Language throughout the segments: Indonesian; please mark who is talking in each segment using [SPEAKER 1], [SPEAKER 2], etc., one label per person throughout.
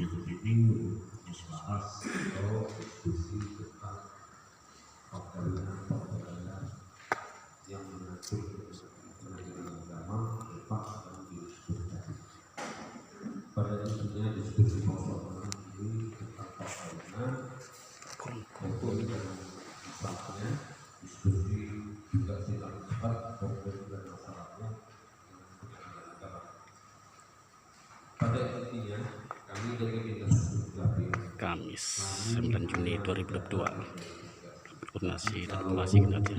[SPEAKER 1] minggu ini membahas atau diskusi tentang perkara yang mengatur pendidikan agama dan disebutkan. Pada intinya diskusi persoalan ini tentang perkara maupun misalnya diskusi juga tidak cepat maupun dan masalahnya pada intinya kami dari Dinas
[SPEAKER 2] Kamis 9 Juni 2022 koordinasi dan evaluasi kinerja.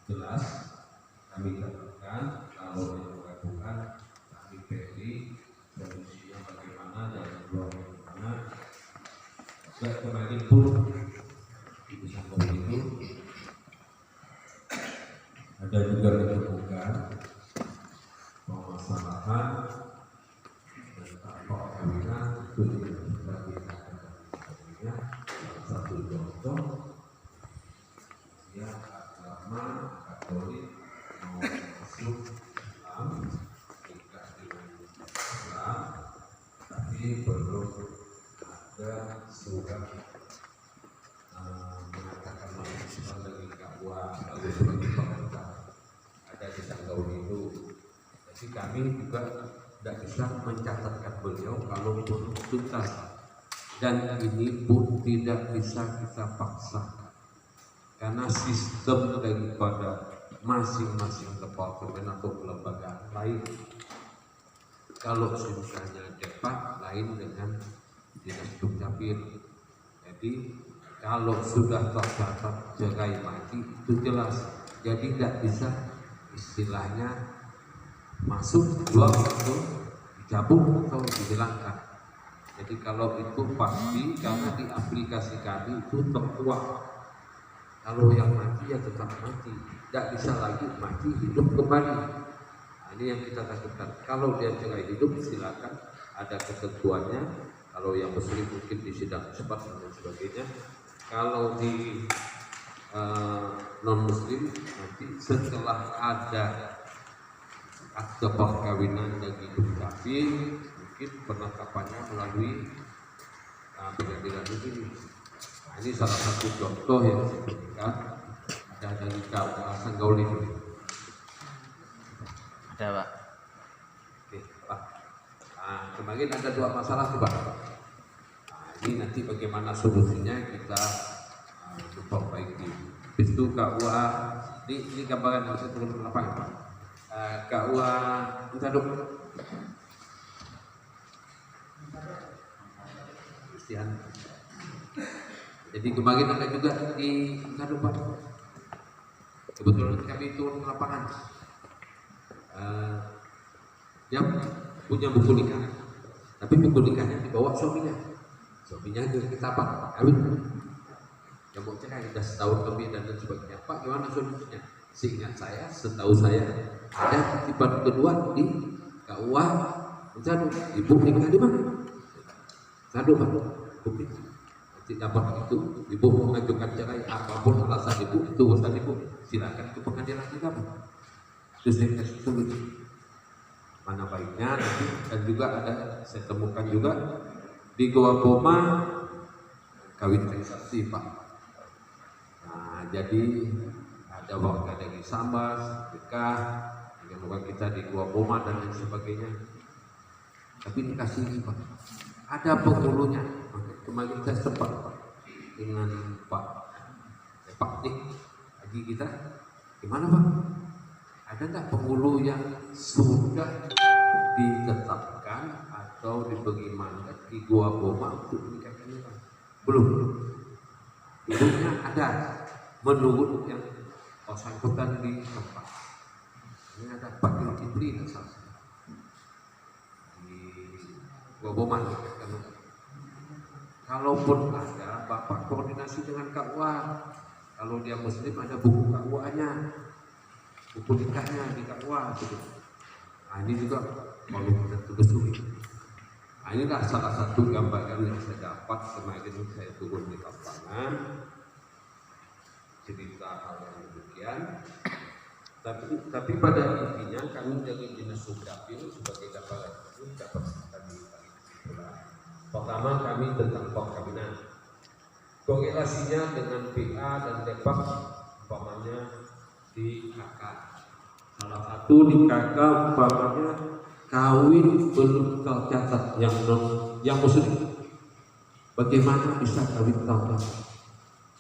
[SPEAKER 1] Jelas kami katakan kalau yang melakukan kami pilih solusinya bagaimana dan bagaimana. Dan kemarin pun di samping itu ada juga ditemukan permasalahan tentang perkawinan itu tidak bisa dikatakan satu contoh ya agama Katolik mau masuk Islam nikah dengan Islam tapi belum ada surat mengatakan masuk Islam dari KUA lalu sebagai pemerintah ada di tanggal itu. Jadi kami juga tidak bisa mencatatkan beliau kalau belum tuntas, dan ini pun tidak bisa kita paksa karena sistem daripada masing-masing departemen atau kelembagaan lain. Kalau misalnya Depak lain dengan Dinas Dukcapil. Jadi kalau sudah tercatat cerai mati itu jelas. Jadi tidak bisa istilahnya masuk keluar atau dicabut atau dihilangkan. Jadi kalau itu pasti karena di aplikasi kami itu tertuang. Kalau yang mati ya tetap mati, tidak bisa lagi mati hidup kembali. Nah, ini yang kita takutkan. Kalau dia cerai hidup silakan, ada ketentuannya. Kalau yang muslim mungkin di sidang cepat dan sebagainya. Kalau di non muslim nanti setelah ada akte perkawinan dan hidup kafir mungkin penetapannya melalui pengadilan ini. Nah, ini salah satu contoh yang saya berikan. Ada dari KUA Sanggauling.
[SPEAKER 2] Ada Pak.
[SPEAKER 1] Oke, Pak. Nah, kemarin ada dua masalah tuh Pak. Nah, ini nanti bagaimana solusinya kita memperbaiki. Itu KUA ini gambaran yang saya turun ke lapangan Pak. KUA kita dulu. Kristian. Jadi kemarin ada juga di Kado Pak. Kebetulan kami turun ke lapangan. Yang punya buku nikah, tapi buku nikahnya dibawa suaminya. Suaminya dari kita Pak, kawin. Yang mau cerai sudah setahun lebih dan sebagainya. Pak, gimana solusinya? Seingat saya, setahu saya ada kutipan kedua di KUA. Kado, ibu nikah di mana? Kado Pak, bukti. Nanti dapat itu, ibu mengajukan cerai apapun alasan ibu itu urusan ibu. Silakan ke pengadilan kita Pak. Terus solusi mana baiknya nanti. Dan juga ada saya temukan juga di Goa Poma kawin transaksi Pak. Nah jadi ada warga dari Sambas, nikah dengan orang kita di Goa Poma dan lain sebagainya. Tapi dikasih ini Pak, ada penghulunya. Kemarin saya sempat Pak dengan Pak Dik lagi kita, gimana Pak? Ada nggak penghulu yang sudah ditetapkan atau diberi mandat di Goa Poma untuk menikahkan ini Pak? Belum. Ibunya ada menurut yang bersangkutan di tempat. Ini ada Pak Yulkipli dan salah di Goa Poma. Kalaupun ada, Bapak koordinasi dengan KUA. Kalau dia muslim ada buku KUA-nya, buku nikahnya di KUA gitu. Nah ini juga mau kita telusuri. Nah inilah salah satu gambaran yang saya dapat kemarin saya turun di lapangan, cerita hal yang demikian. Tapi pada intinya kami dari Dinas Dukcapil sebagai gambaran itu dapat kami Pertama kami tentang perkawinan. Korelasinya dengan PA dan depak umpamanya di KK. Salah satu di KK umpamanya kawin belum tercatat yang muslim. Bagaimana bisa kawin tercatat?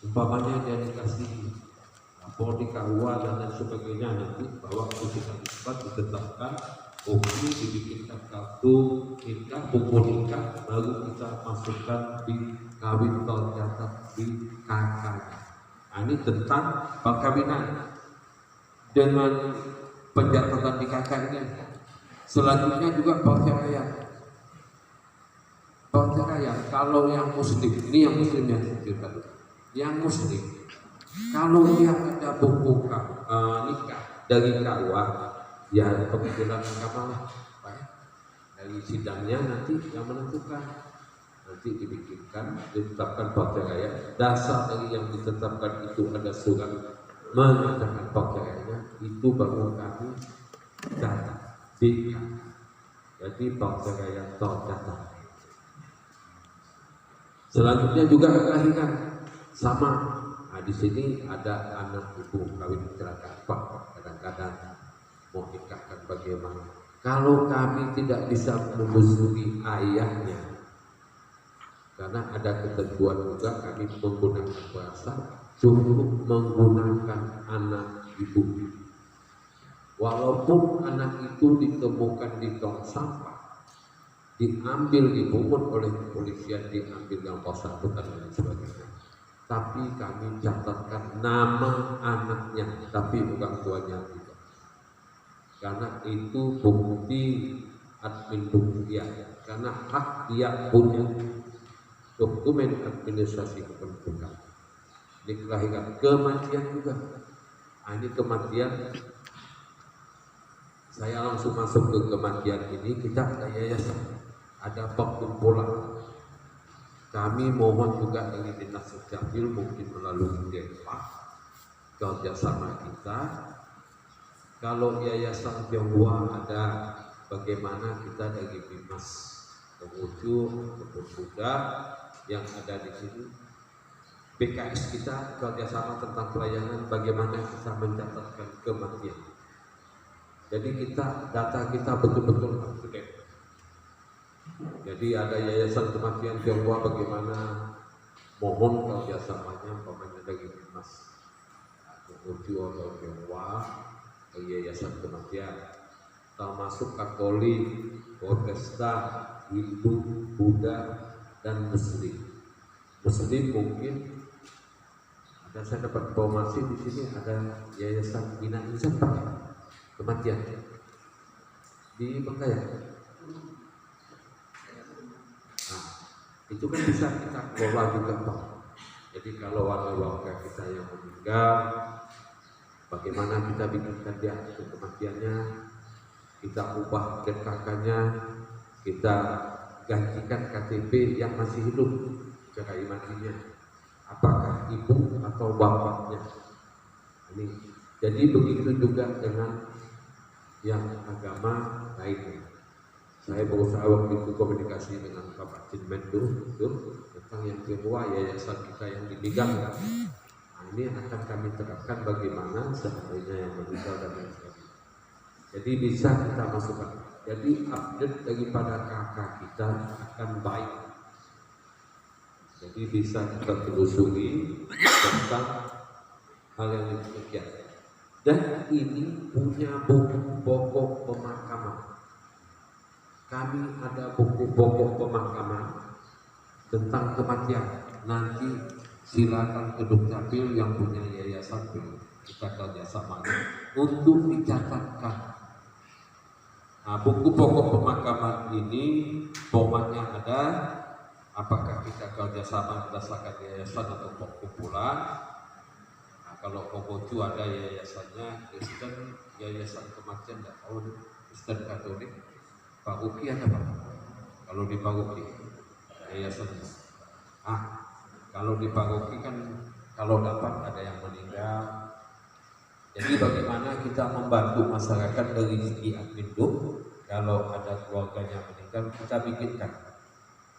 [SPEAKER 1] Umpamanya dia dikasih lapor di KUA dan lain sebagainya, nanti bahwa kita ditetapkan, oke, dibikinkan kartu nikah, buku nikah, baru kita masukkan di kawin tercatat di KK. Nah, ini tentang perkawinan dengan pencatatan di KK ini. Selanjutnya juga perceraian. Perceraian kalau yang muslim, ini yang muslim yang cerita dulu. Yang muslim, kalau dia ada buku nikah dari KUA, ya kebetulan mahkamah dari sidangnya nanti yang menentukan, nanti dibikinkan, ditetapkan perceraian. Dasar dari yang ditetapkan itu ada surat menyatakan perceraiannya, itu baru kami catat di KK. Jadi perceraian tercatat. Selanjutnya juga kelahiran sama. Nah, di sini ada anak ibu kawin kecelakaan Pak, kadang-kadang mau nikahkan bagaimana. Kalau kami tidak bisa menelusuri ayahnya, karena ada ketentuan juga kami menggunakan bahasa cukup menggunakan anak ibu. Walaupun anak itu ditemukan di tong sampah, diambil, dipungut oleh kepolisian, diambil yang bersangkutan dan sebagainya, tapi kami catatkan nama anaknya, tapi orang tuanya tidak, karena itu bukti admin dia, karena hak dia punya dokumen administrasi kependudukan. Ini kelahiran, kematian juga. Nah, ini kematian, saya langsung masuk ke kematian ini. Kita ada yayasan, ada perkumpulan. Kami mohon juga dari Dinas Dukcapil, mungkin melalui Denpak, kerjasama kita. Kalau yayasan Tionghoa ada, bagaimana kita dari Bimas Pengucu, Kebun Muda yang ada di sini, BKS kita kerjasama tentang pelayanan, bagaimana kita mencatatkan kematian. Jadi data kita betul-betul up to date. Jadi ada yayasan kematian Tionghoa, bagaimana mohon kerjasamanya, umpamanya dari Bimas Pengucu atau Tionghoa ke yayasan kematian, termasuk Katolik, Protestan, Hindu, Buddha, dan Muslim. Muslim mungkin ada, saya dapat informasi di sini ada yayasan Bina Insan Pak, kematian di Bengkayang. Nah, itu kan bisa kita kelola juga Pak. Jadi kalau ada warga kita yang meninggal, bagaimana kita bikinkan dia untuk kematiannya, kita ubah KK-nya, kita gantikan KTP yang masih hidup cara matinya, apakah ibu atau bapaknya. Ini jadi begitu juga dengan yang agama lainnya. Saya berusaha waktu itu komunikasi dengan Bapak Cinmendu tentang yang kedua yayasan kita yang di Bigang. Nah, ini akan kami terapkan bagaimana seandainya yang meninggal dan lain sebagainya. Jadi bisa kita masukkan. Jadi update daripada kakak kita akan baik. Jadi bisa kita telusuri tentang hal yang demikian. Dan ini punya buku pokok pemakaman. Kami ada buku pokok pemakaman tentang kematian. Nanti silakan ke Dukcapil yang punya yayasan, kita kerjasama untuk dicatatkan. Nah, buku pokok pemakaman ini formatnya ada, apakah kita kerjasama berdasarkan yayasan atau perkumpulan. Nah, kalau Kobocu ada yayasannya Kristen, yayasan kematian tidak tahu, Kristen Katolik. Paroki ada Pak? Kalau di paroki yayasan. Kalau di paroki kan kalau dapat ada yang meninggal. Jadi bagaimana kita membantu masyarakat dari segi admin duk, kalau ada keluarganya meninggal kita bikinkan.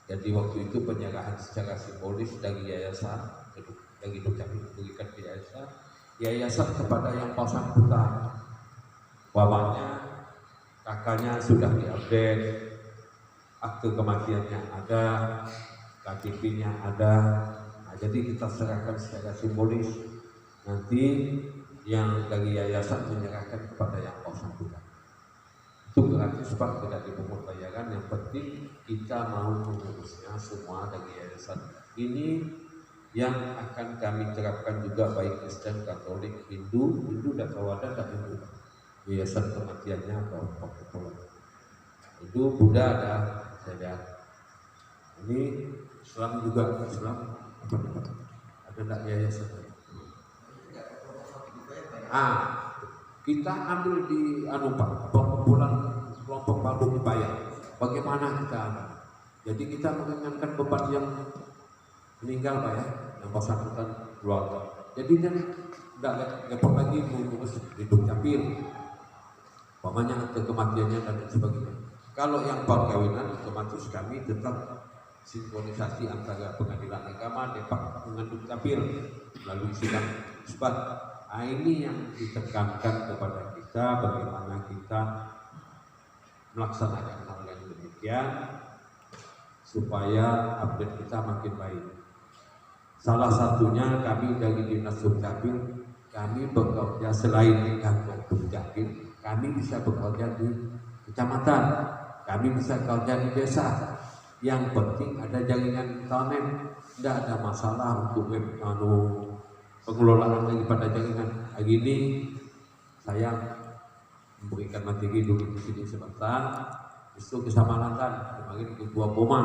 [SPEAKER 1] Jadi waktu itu penyerahan secara simbolis dari yayasan, dari Dukcapil diberikan ke yayasan kepada yang bersangkutan. Umpamanya kakaknya sudah diupdate, akte kematiannya ada, KTP-nya ada. Nah, jadi kita serahkan secara simbolis. Nanti yang dari yayasan menyerahkan kepada yang bersangkutan. Itu gratis Pak, tidak dipungut bayaran. Yang penting kita mau mengurusnya semua dari yayasan. Ini yang akan kami terapkan juga baik Kristen, Katolik, Hindu dan Tawadan dan Hindu. Yayasan kematiannya atau Katolik. Hindu, Buddha ada, saya. Ini Islam juga, Islam ada enggak yayasan? Kita ambil di perkumpulan kelompok Palu Upaya. Bagaimana kita ambil? Jadi kita meringankan beban yang meninggal Pak ya, yang bersangkutan keluarga. Jadi kan tidak repot lagi mengurus di Dukcapil, umpamanya akte kematiannya dan sebagainya. Kalau yang perkawinan otomatis kami tetap sinkronisasi antara pengadilan agama, Depak dengan Dukcapil melalui sidang isbat. Ini yang ditekankan kepada kita, bagaimana kita melaksanakan hal yang demikian supaya update kita makin baik. Salah satunya kami dari Dinas Dukcapil, kami bekerja selain di kantor Dukcapil, kami bisa bekerja di kecamatan, kami bisa bekerja di desa. Yang penting ada jaringan internet, tidak ada masalah untuk pengelolaan daripada jaringan. Hari ini saya memberikan materi dulu di sini sebentar, itu kesamanatan kemarin ketua Poma.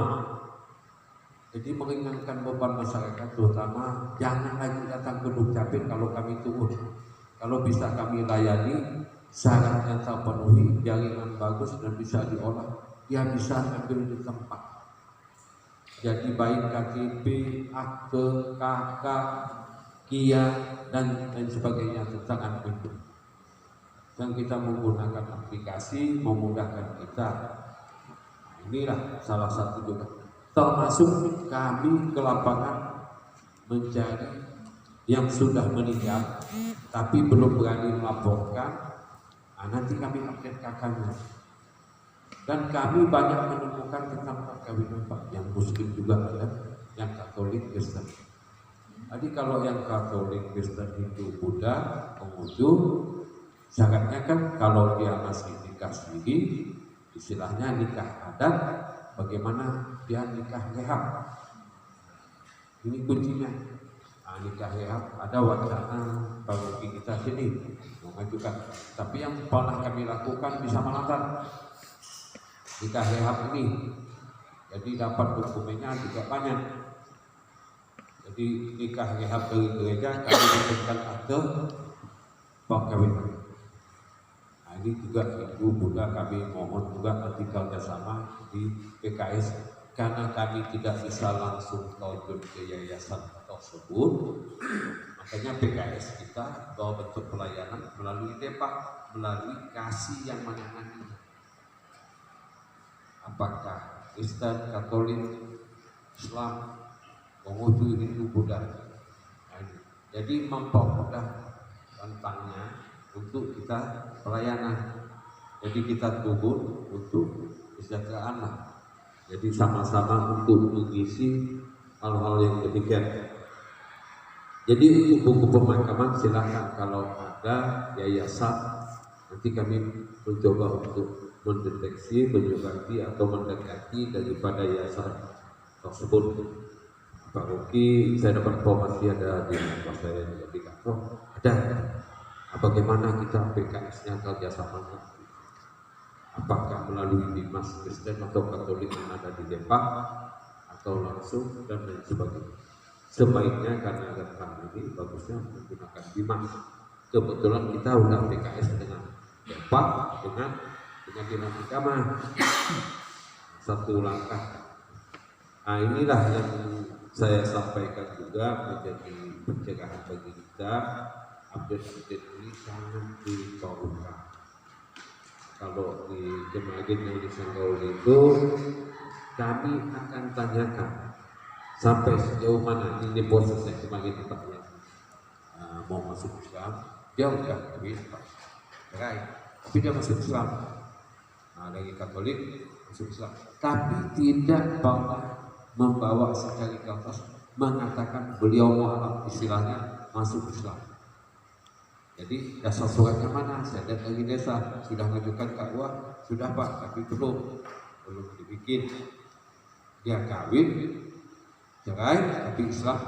[SPEAKER 1] Jadi meringankan beban masyarakat, terutama jangan lagi datang ke Dukcapil kalau kami turun. Kalau bisa kami layani, syaratnya terpenuhi, jaringan bagus dan bisa diolah, ya bisa ambil di tempat. Jadi baik KTP, akte, KK, KIA dan sebagainya tentang admin. Dan kita menggunakan aplikasi memudahkan kita. Inilah salah satu juga. Termasuk kami ke lapangan mencari yang sudah meninggal tapi belum berani melaporkan. Nanti kami update kakaknya. Dan kami banyak menemukan tentang perkawinan Pak, yang Muslim juga ada, yang Katolik, Kristen. Jadi kalau yang Katolik, Kristen, Hindu, Buddha, Konghucu, syaratnya kan kalau dia masih nikah sendiri, istilahnya nikah adat, bagaimana dia nikah rehab. Ini kuncinya. Nikah rehab ada wacana paroki kita sini mengajukan, tapi yang pernah kami lakukan di Samalatan nikah rehab ini, jadi dapat dokumennya juga banyak. Jadi nikah rehab dari gereja kami diberikan akte perkawinan. Ini juga Ibu Buddha kami mohon juga nanti kerjasama di PKS, karena kami tidak bisa langsung terjun ke yayasan tersebut. Makanya PKS kita bawa bentuk pelayanan melalui Depak, melalui kasih yang menangani. Apakah Kristen, Katolik, Islam, Konghucu, Hindu, Buddha. Jadi mempermudah tentangnya untuk kita pelayanan. Jadi kita turun untuk kesejahteraan. Jadi sama-sama untuk mengisi hal-hal yang demikian. Jadi untuk buku pemakaman silakan kalau ada yayasan, nanti kami mencoba untuk mendeteksi, menyurati atau mendekati daripada yayasan tersebut. Paroki saya dapat informasi ada di tempat saya di kantor ada. Bagaimana kita PKS-nya kerjasama? Apakah melalui Dimas Kristen atau Katolik yang ada di Depak atau langsung dan lain sebagainya. Sebaiknya karena rentang ini bagusnya menggunakan Dimas. Kebetulan kita udah PKS dengan Depak dengan Dinas Agama. Satu langkah. Inilah yang saya sampaikan juga menjadi pencegahan bagi kita. Update-update ini sangat diperlukan. Kalau di Jemaat Indonesia itu kami akan tanyakan sampai sejauh mana ini prosesnya sebagai tempatnya mau masuk Islam. Dia udah cerai, tapi dia masuk Islam. Dari Katolik masuk Islam, tapi tidak pernah membawa sekali kertas mengatakan beliau mualaf, istilahnya masuk Islam. Jadi dasar suratnya mana? Saya lihat dari desa sudah mengajukan dakwah, sudah Pak, tapi belum dibikin. Dia kawin, cerai, tapi Islam.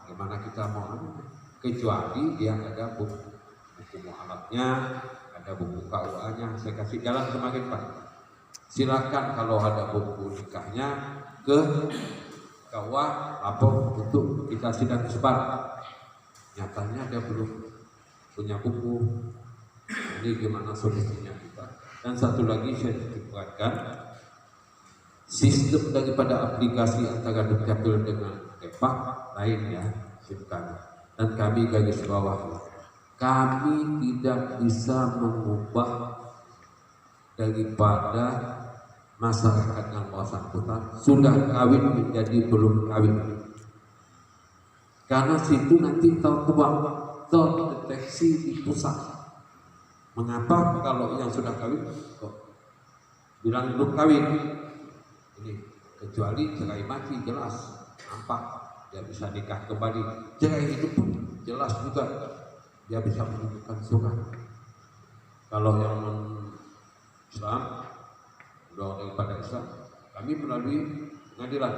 [SPEAKER 1] Bagaimana kita mau? Kecuali dia ada buku mualafnya, ada buku KUA-nya. Saya kasih jalan kemarin Pak. Silakan kalau ada buku nikahnya ke KUA lapor untuk kita sidang isbat. Nyatanya dia belum punya buku. Ini gimana solusinya kita? Dan satu lagi saya perhatikan, sistem daripada aplikasi antara Dukcapil dengan Depak lain ya, silakan. Dan kami garis bawah, kami tidak bisa mengubah daripada masyarakat yang bersangkutan sudah kawin menjadi belum kawin, karena situ nanti terdeteksi di pusat. Mengapa kalau yang sudah kawin kok bilang belum kawin? Ini kecuali cerai mati jelas nampak dia bisa nikah kembali. Cerai hidup pun jelas juga dia bisa menunjukkan surat. Kalau yang Islam doa daripada Islam, kami melalui pengadilan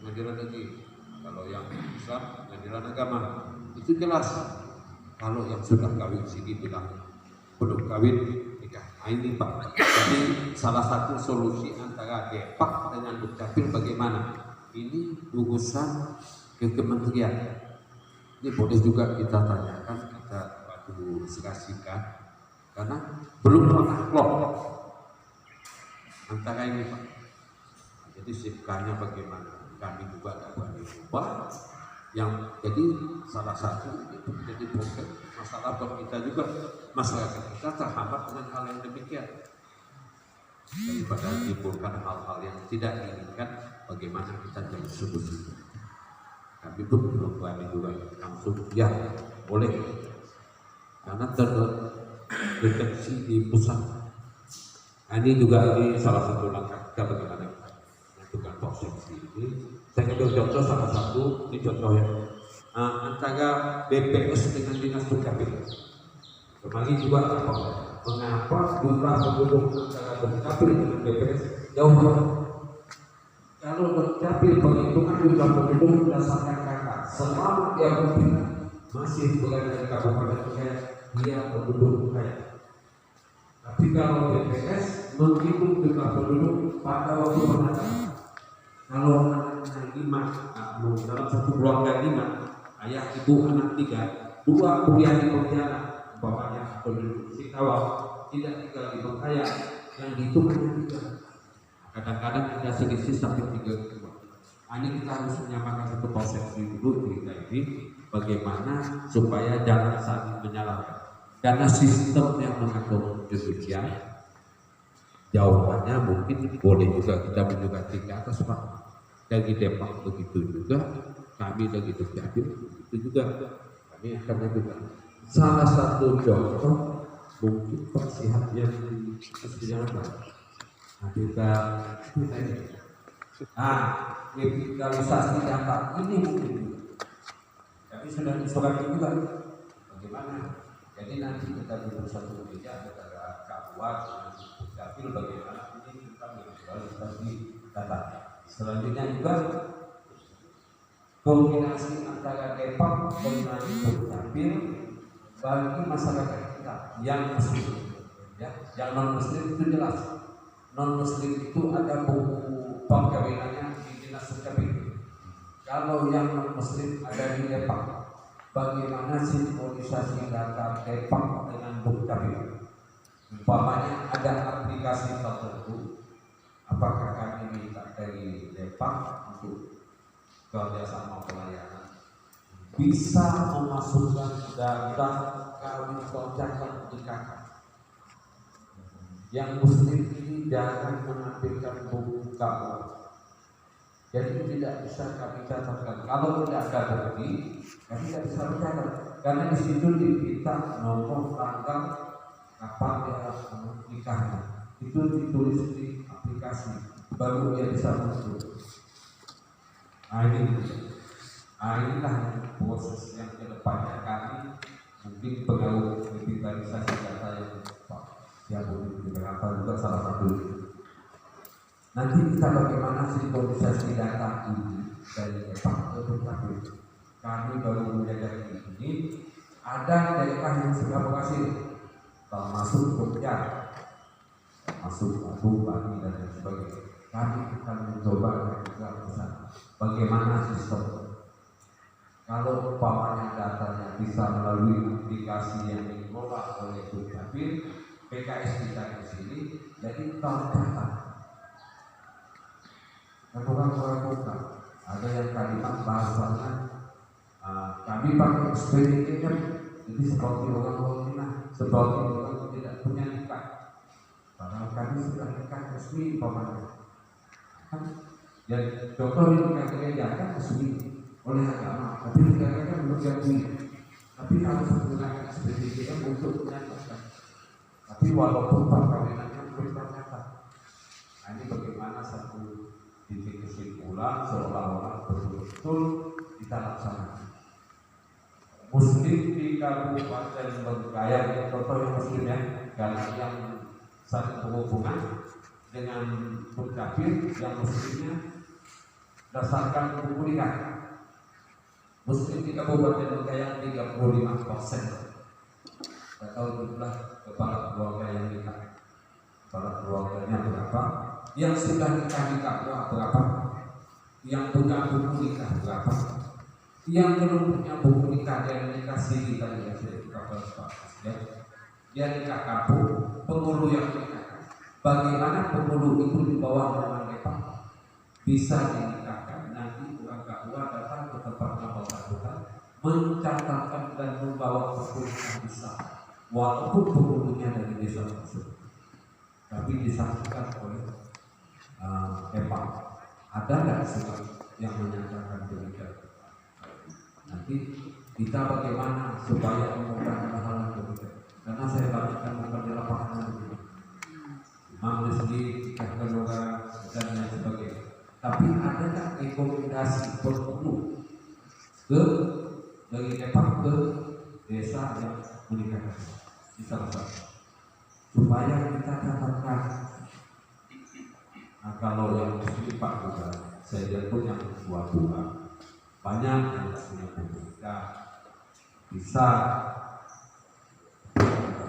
[SPEAKER 1] negeri. Kalau yang Islam, pengadilan agama, itu jelas. Kalau yang sudah kawin sini bilang belum kawin nikah. Ini Pak. Jadi salah satu solusi antara Depak dengan Dukcapil bagaimana? Ini urusan ke kementerian. Ini boleh juga kita tanyakan, kita bantu diskusikan, karena belum pernah klop antara ini Pak. Jadi sikapnya bagaimana? Kami juga dapat diubah. Yang jadi salah satu itu menjadi problem masalah buat kita juga, masyarakat kita terhambat dengan hal yang demikian. Daripada menimbulkan hal-hal yang tidak diinginkan, bagaimana kita jadi solusi? Kami pun belum berani juga langsung ya boleh, karena terdeteksi di pusat. Ini juga ini salah satu langkah kita bagaimana menentukan posisi ini. Saya ambil contoh salah satu, ini contohnya antara BPS dengan Dinas Dukcapil. Kemarin juga mengapa jumlah penduduk antara Dukcapil dengan BPS jauh banget. Kalau Dukcapil penghitungan jumlah penduduk berdasarkan kakak, selama dia mungkin masih berada di kabupaten kaya, dia penduduk kaya. Tapi kalau BPS menghitung jumlah penduduk pada waktu penanganan, kalau anaknya 5, dalam satu keluarga 5, ayah ibu anak 3, 2 kuliah di Pontianak, bapaknya penduduk Singkawang, tidak tinggal di Bengkayang, yang dihitung hanya 3. Kadang-kadang ada selisih sampai 3. Ini kita harus menyamakan satu persepsi dulu cerita ini, bagaimana supaya jangan saling menyalahkan. Karena sistem yang mengatur demikian, jawabannya mungkin boleh juga kita menunjukkan ke atas Pak. Dari Depak begitu juga, kami dari Dukcapil begitu juga, kami akan menunjukkan. Salah satu contoh mungkin persiapan yang dipersiapkan. Kita revitalisasi data ini mungkin, tapi sudah disepakati juga. Bagaimana? Jadi nanti kita duduk satu meja antara KUA dengan Dukcapil bagaimana ini kita mengvisualisasi data. Selanjutnya juga kombinasi antara Depak dengan Dukcapil bagi masyarakat kita yang muslim, ya, yang non muslim itu jelas. Non muslim itu ada buku perkawinannya di Dinas Dukcapil. Kalau yang non muslim ada di Depak. Bagaimana sinkronisasi data Depak dengan Dukcapil? Umpamanya ada aplikasi tertentu, apakah kami minta dari Depak untuk kerjasama pelayanan bisa memasukkan data kawin percakapan nikah. Yang muslim ini jangan menampilkan buku KUA. Jadi tidak bisa kami catatkan. Kalau tidak ada bukti, kami tidak bisa mencatat. Karena di situ diminta nomor tanggal kapan dia nikahnya. Itu ditulis di aplikasi, baru dia bisa muncul. Inilah proses yang kedepannya kami mungkin pengaruh revitalisasi data yang boleh diterapkan juga salah satu. Nanti kita bagaimana sinkronisasi data ini dari EPA ke Dukcapil. Kami baru menyadari ini ada daerah yang sudah berhasil, termasuk Jogja, masuk Abu Bani dan lain sebagainya. Kami akan mencoba juga bersama bagaimana sistem. Kalau umpamanya datanya bisa melalui aplikasi yang dikelola oleh Dukcapil, PKS kita di sini, jadi tercatat. Orang melakukan ada yang kalimat bahasanya kami pakai SPDT kan, jadi seperti orang Cina, seperti orang tidak punya nikah, padahal kami sudah nikah resmi pamannya. Dan contoh di nikah gereja kan resmi oleh agama, tapi negara kan belum diakui. Tapi harus menggunakan SPDT untuk menyatakan. Tapi walaupun perkawinannya belum tercatat, ini bagaimana satu titik kesimpulan seolah-olah betul-betul kita laksanakan. Muslim di Kabupaten Bengkayang, contoh yang muslim ya, karena yang saling berhubungan dengan Dukcapil yang muslimnya berdasarkan buku nikah. Muslim di Kabupaten Bengkayang 35%. Tidak tahu jumlah kepala keluarga yang nikah. Kepala keluarganya berapa? Yang sudah nikah di KUA berapa? Yang punya buku nikah berapa? Yang belum punya buku nikah dan nikah siri tadi ya sudah kita bahas ya. Dia nikah kampung, penghulu yang nikah. Bagaimana penghulu itu di bawah nama Nepal bisa dinikahkan? Nanti orang KUA datang ke tempat nama Tuhan, mencatatkan dan membawa perpuluhan besar, walaupun penghulunya dari desa tersebut, tapi disaksikan oleh EPA. Ada nggak surat yang menyatakan demikian? Nanti kita bagaimana supaya memudahkan hal demikian? Karena saya bagikan bukan di lapangan begini. Imam sendiri, teknologi dan lain sebagainya. Tapi ada nggak rekomendasi perlu ke dari EPA ke desa yang menikahkan? Kita supaya kita catatkan. Nah, kalau yang muslim Pak juga, saya lihat pun yang tua-tua banyak yang tidak punya buku nikah, bisa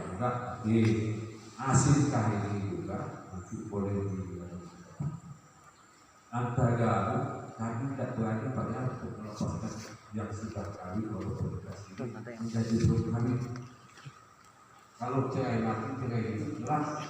[SPEAKER 1] juga di asilkah ini juga nanti boleh di antara kami tidak berani banyak untuk melepaskan yang sudah kami kalau berkasih menjadi kami. Kalau cerai mati cerai itu jelas